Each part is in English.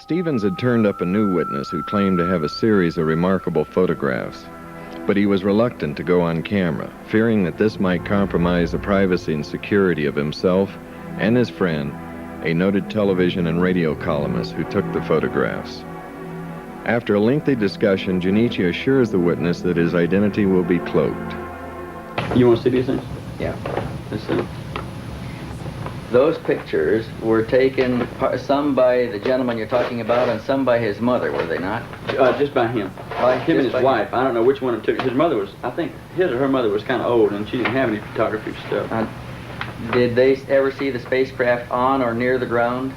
Stevens had turned up a new witness who claimed to have a series of remarkable photographs, but he was reluctant to go on camera, fearing that this might compromise the privacy and security of himself and his friend, a noted television and radio columnist who took the photographs. After a lengthy discussion, Junichi assures the witness that his identity will be cloaked. You want to see these things? Yeah. Let's see. Those pictures were taken, some by the gentleman you're talking about and some by his mother, were they not? Just by him. Him and his wife. I don't know which one it took. His mother was, I think, his or her mother was kind of old, and she didn't have any photography stuff. Did they ever see the spacecraft on or near the ground?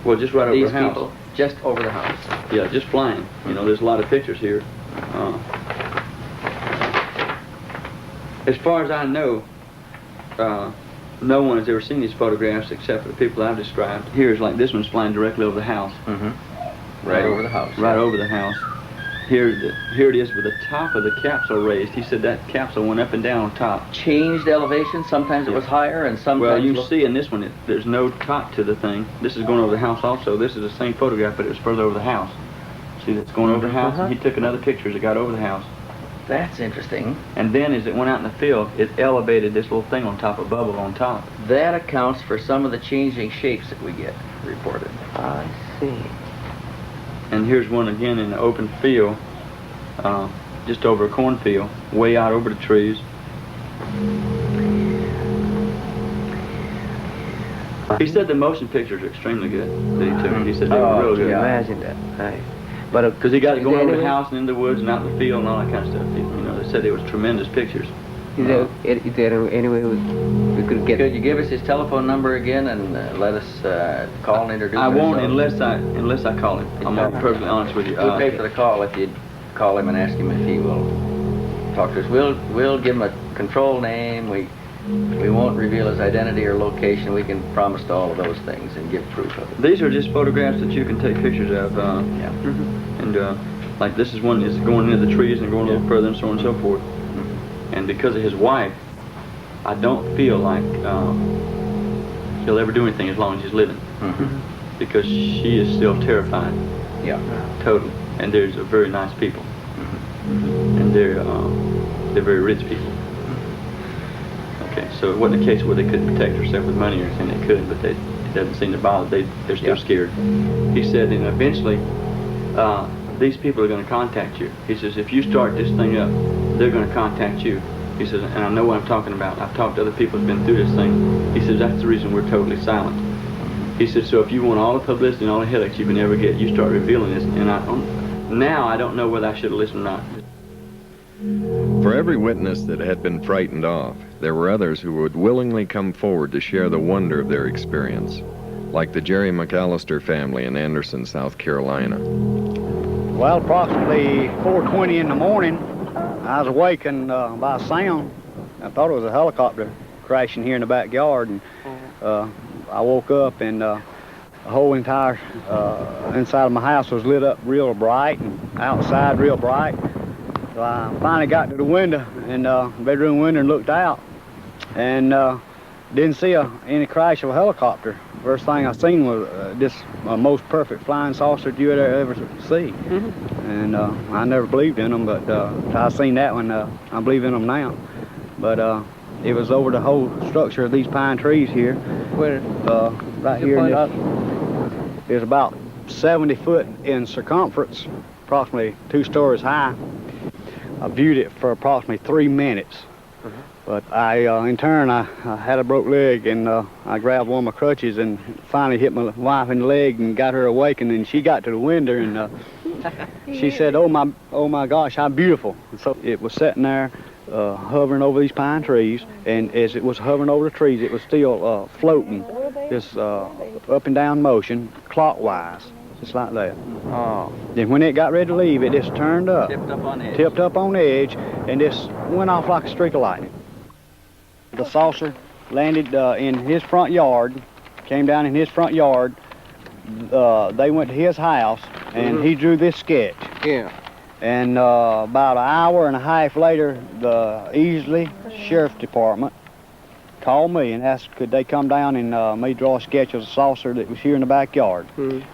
Well, just right over the house. These people, just over the house? Yeah, just flying. You know, there's a lot of pictures here. As far as I know, no one has ever seen these photographs except for the people I've described. Here's like this one's flying directly over the house. Mm-hmm. Right over the house. Right over the house. Here it is with the top of the capsule raised. He said that capsule went up and down on top. Changed elevation? Sometimes it was higher and sometimes... Well, you see in this one, there's no top to the thing. This is going over the house also. This is the same photograph, but it was further over the house. See, that's going over the house. And he took another picture as it got over the house. That's interesting. And then as it went out in the field, it elevated this little thing on top, a bubble on top. That accounts for some of the changing shapes that we get reported. I see. And here's one again in the open field, just over a cornfield, way out over the trees. He said the motion pictures are extremely good that he took. He said they were real good. Imagine that. Hey. But because he got it going over the house and in the woods and out in the field and all that kind of stuff. You know, they said it was tremendous pictures. Is there any way we could get... Could you give us his telephone number again and let us call and introduce I won't ourselves? unless I call him. I'm perfectly honest with you. We'll pay for the call if you call him and ask him if he will talk to us. We'll give him a control name. We won't reveal his identity or location. We can promise to all of those things and give proof of it. These are just photographs that you can take pictures of. Yeah. And like this is one is going into the trees and going a little further and so on and so forth. And because of his wife, I don't feel like he'll ever do anything as long as he's living. Because she is still terrified. Yeah. Totally. And there's a very nice people. And they're very rich people. Okay, so it wasn't a case where they couldn't protect herself with money or anything. They could, but it doesn't seem to bother. They're still scared. He said, and eventually, these people are going to contact you. He says, if you start this thing up, they're going to contact you. He says, and I know what I'm talking about. I've talked to other people who've been through this thing. He says, that's the reason we're totally silent. He says, so if you want all the publicity and all the headaches you can ever get, you start revealing this. And now I don't know whether I should have listened or not. For every witness that had been frightened off, there were others who would willingly come forward to share the wonder of their experience, like the Jerry McAllister family in Anderson, South Carolina. Well, approximately 4:20 in the morning, I was awakened by a sound. I thought it was a helicopter crashing here in the backyard, and I woke up and the whole entire inside of my house was lit up real bright and outside real bright. So I finally got to the window, and bedroom window, and looked out, and didn't see any crash of a helicopter. First thing I seen was this most perfect flying saucer you would ever see. And I never believed in them, but I seen that one. I believe in them now. But it was over the whole structure of these pine trees here. Where? Right here. It's about 70 foot in circumference, approximately 2 stories high. I viewed it for approximately 3 minutes. But in turn, I had a broke leg, and I grabbed one of my crutches and finally hit my wife in the leg and got her awakened, and she got to the window, and she said, oh my gosh, how beautiful. And so it was sitting there hovering over these pine trees, and as it was hovering over the trees, it was still floating, this up and down motion, clockwise, just like that. Then when it got ready to leave, it just turned up. Tipped up on edge, and just went off like a streak of lightning. The saucer landed in his front yard, came down in his front yard. They went to his house, and he drew this sketch. Yeah. And about an hour and a half later, the Easley Sheriff's Department called me and asked could they come down and me draw a sketch of the saucer that was here in the backyard.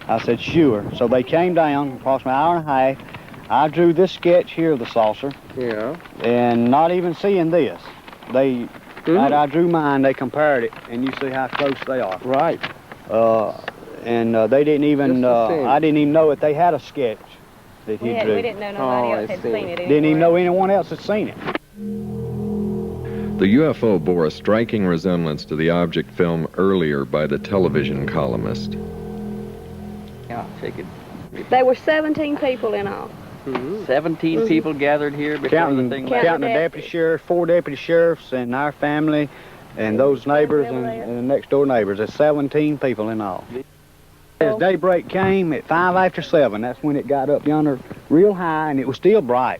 I said, sure. So they came down, approximately an hour and a half. I drew this sketch here of the saucer. Yeah. And not even seeing this. They, I drew mine, they compared it, and you see how close they are. Right. And they didn't even, I didn't even know that they had a sketch that he drew. We didn't know nobody else had seen it. Didn't even know anyone else had seen it. The UFO bore a striking resemblance to the object filmed earlier by the television columnist. Yeah, shake it. There were 17 people in all. 17 people gathered here before Counting, the thing counting the the deputy sheriff, 4 deputy sheriffs, and our family, and those neighbors and the next door neighbors. There's 17 people in all. As daybreak came at 5 after 7, that's when it got up yonder real high, and it was still bright.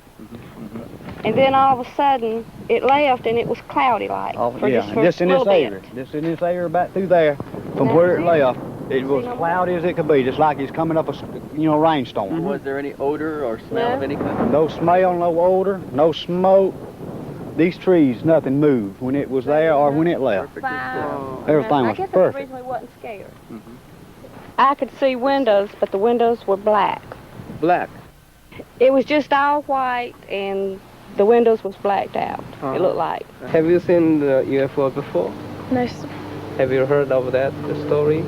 And then all of a sudden, it left and it was cloudy like. Just in this area. Just in this area about through there, from where it left, it was cloudy as it could be, just like it's coming up a, rainstorm. Was there any odor or smell of any kind? No smell, no odor, no smoke. These trees, nothing moved when it was there or when it left. Everything was perfect. I originally wasn't scared. I could see windows, but the windows were black. Black. It was just all white, and the windows was blacked out. It looked like. Have you seen the UFO before? No, sir. Have you heard of that, the story?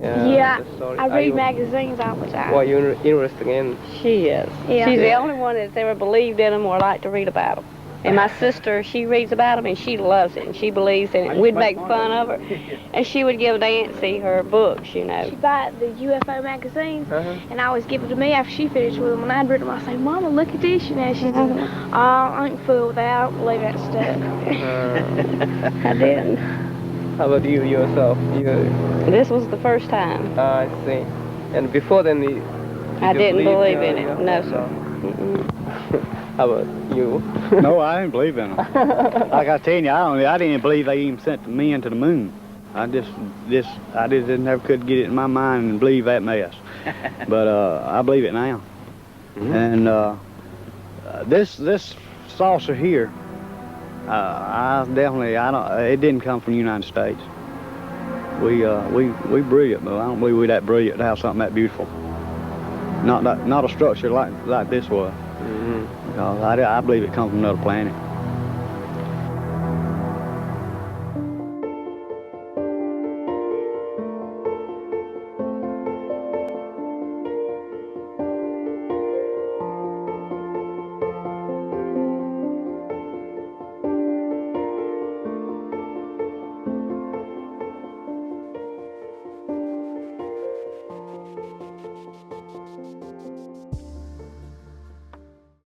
Yeah, the story? I read magazines all the time. Well, you're interested in? She is. Yeah. She's the only one that's ever believed in them or liked to read about them. And my sister, she reads about them and she loves it and she believes in it. We'd make fun of her, and she would give Nancy her books, She bought the UFO magazines, and I always give it to me after she finished with them. And I'd read them, I'd say, Mama, look at this. She says, oh, I ain't fooled with that. I don't believe that stuff. I didn't. How about you yourself? This was the first time. I see. And before then, I didn't believe in it. No, sir. How about you? No, I didn't believe in them. Like I tell you, I didn't even believe they even sent men to the moon. I never could get it in my mind and believe that mess. But I believe it now. And this saucer here, it didn't come from the United States. We brilliant, but I don't believe we're that brilliant to have something that beautiful. Not a structure like this was. Because I believe it comes from another planet.